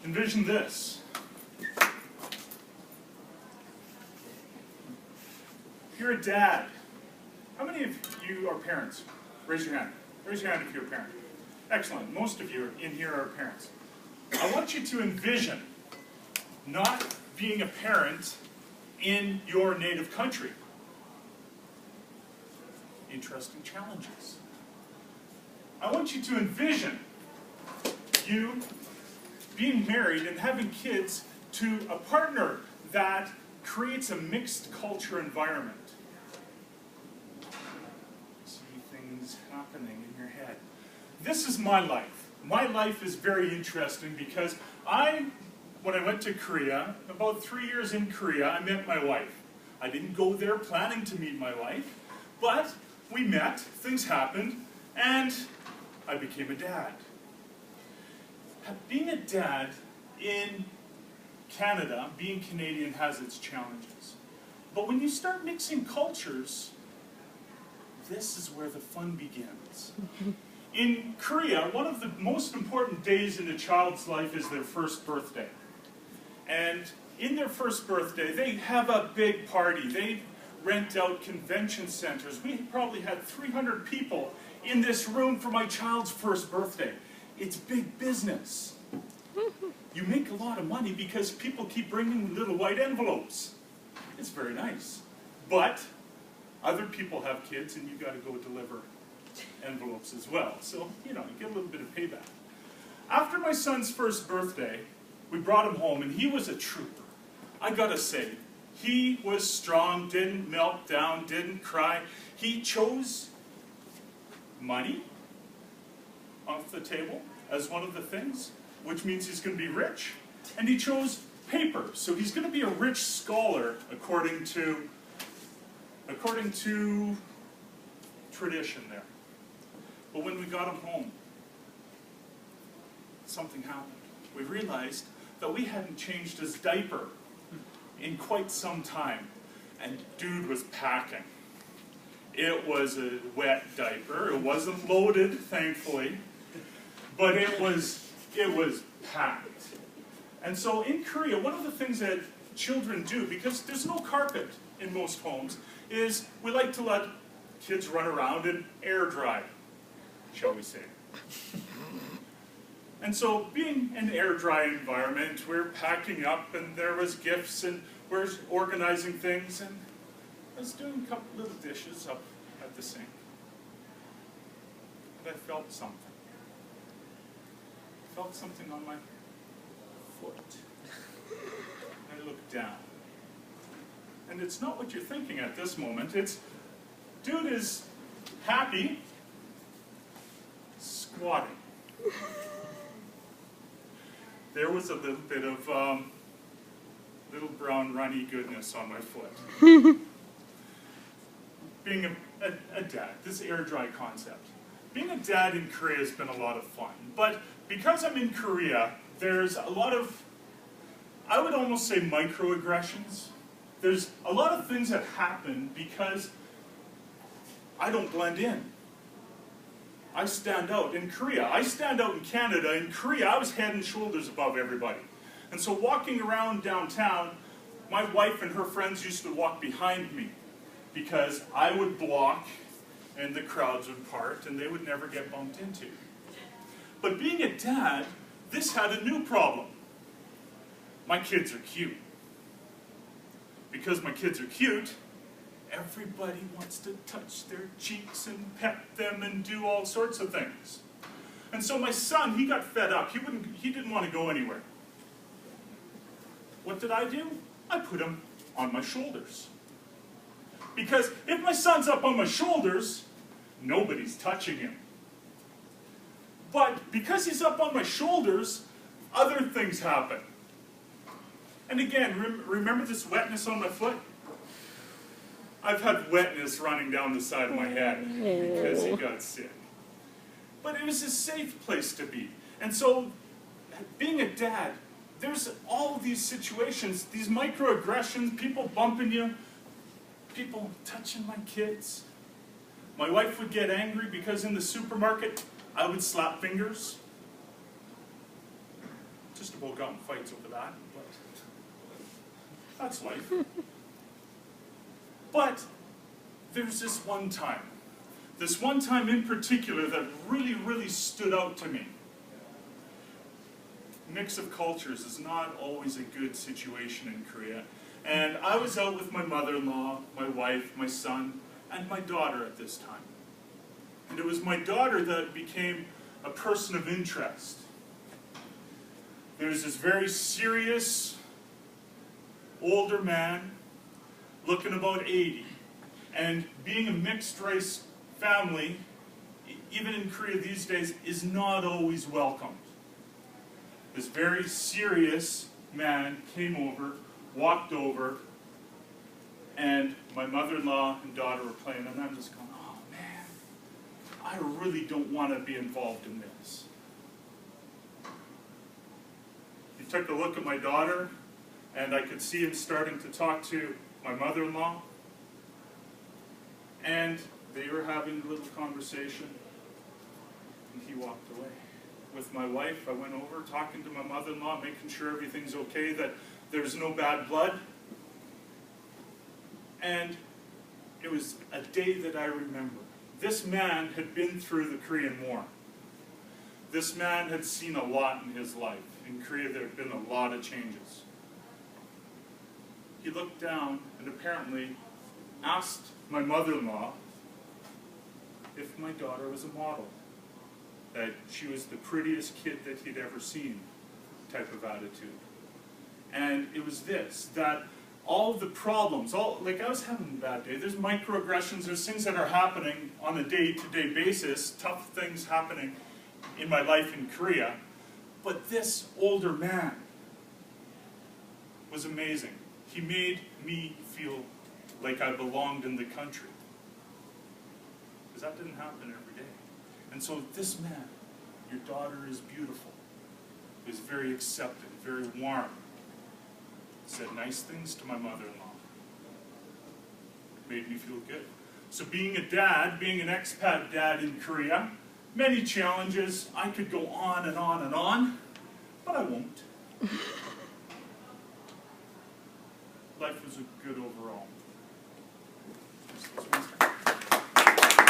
Envision this. You're a dad. How many of you are parents? Raise your hand. Raise your hand if you're a parent. Excellent. Most of you in here are parents. I want you to envision not being a parent in your native country. Interesting challenges. I want you to envision you being married and having kids to a partner that creates a mixed culture environment. See things happening in your head. This is my life. My life is very interesting because when I went to Korea, about 3 years in Korea, I met my wife. I didn't go there planning to meet my wife, but we met, things happened, and I became a dad. Being a dad in Canada, being Canadian, has its challenges. But when you start mixing cultures, this is where the fun begins. In Korea, one of the most important days in a child's life is their first birthday. And in their first birthday, they have a big party. They rent out convention centers. We probably had 300 people in this room for my child's first birthday. It's big business. You make a lot of money because people keep bringing little white envelopes. It's very nice. But other people have kids and you got to go deliver envelopes as well. So, you get a little bit of payback. After my son's first birthday, we brought him home and he was a trooper. I got to say, he was strong, didn't melt down, didn't cry. He chose money off the table as one of the things, which means he's going to be rich. And he chose paper, so he's going to be a rich scholar according to tradition there. But when we got him home, something happened. We realized that we hadn't changed his diaper in quite some time, and dude was packing. It was a wet diaper. It wasn't loaded, thankfully, but it was packed. And so in Korea, one of the things that children do, because there's no carpet in most homes, is we like to let kids run around and air dry, shall we say. And so being an air dry environment, we're packing up and there was gifts and we're organizing things, and I was doing a couple little dishes up at the sink. And I felt something. I felt something on my foot. And I looked down. And it's not what you're thinking at this moment. It's, dude is happy, squatting. There was a little bit of little brown runny goodness on my foot. Being a dad, this air dry concept. Being a dad in Korea has been a lot of fun. But because I'm in Korea, there's a lot of, I would almost say, microaggressions. There's a lot of things that happen because I don't blend in. I stand out in Korea. I stand out in Canada. In Korea, I was head and shoulders above everybody. And so walking around downtown, my wife and her friends used to walk behind me because I would block and the crowds would part and they would never get bumped into. But being a dad, this had a new problem. My kids are cute. Because my kids are cute, everybody wants to touch their cheeks and pet them and do all sorts of things. And so my son, he got fed up. He didn't want to go anywhere. What did I do? I put him on my shoulders. Because if my son's up on my shoulders, nobody's touching him. But because he's up on my shoulders, other things happen. And again, remember this wetness on my foot? I've had wetness running down the side of my head because he got sick. But it was a safe place to be. And so, being a dad, there's all these situations, these microaggressions, people bumping you, people touching my kids. My wife would get angry because in the supermarket, I would slap fingers. Just about got in fights over that, but that's life. But there's this one time in particular that really, really stood out to me. Mix of cultures is not always a good situation in Korea. And I was out with my mother-in-law, my wife, my son, and my daughter at this time. And it was my daughter that became a person of interest. There's this very serious, older man, looking about 80. And being a mixed race family, even in Korea these days, is not always welcomed. This very serious man came over, walked over, and my mother-in-law and daughter were playing, and I'm just going, oh man, I really don't want to be involved in this. He took a look at my daughter, and I could see him starting to talk to my mother-in-law, and they were having a little conversation, and he walked away. With my wife, I went over, talking to my mother-in-law, making sure everything's okay, that there's no bad blood. And it was a day that I remember. This man had been through the Korean War. This man had seen a lot in his life. In Korea, there had been a lot of changes. He looked down and apparently asked my mother-in-law if my daughter was a model. That she was the prettiest kid that he'd ever seen, type of attitude. And it was this, that all of the problems, like I was having a bad day, there's microaggressions, there's things that are happening on a day-to-day basis, tough things happening in my life in Korea, but this older man was amazing. He made me feel like I belonged in the country. Because that didn't happen every day. And so this man, your daughter is beautiful, is very accepting, very warm, said nice things to my mother-in-law. Made me feel good. So being a dad, being an expat dad in Korea, many challenges. I could go on and on and on, but I won't. Life was good overall.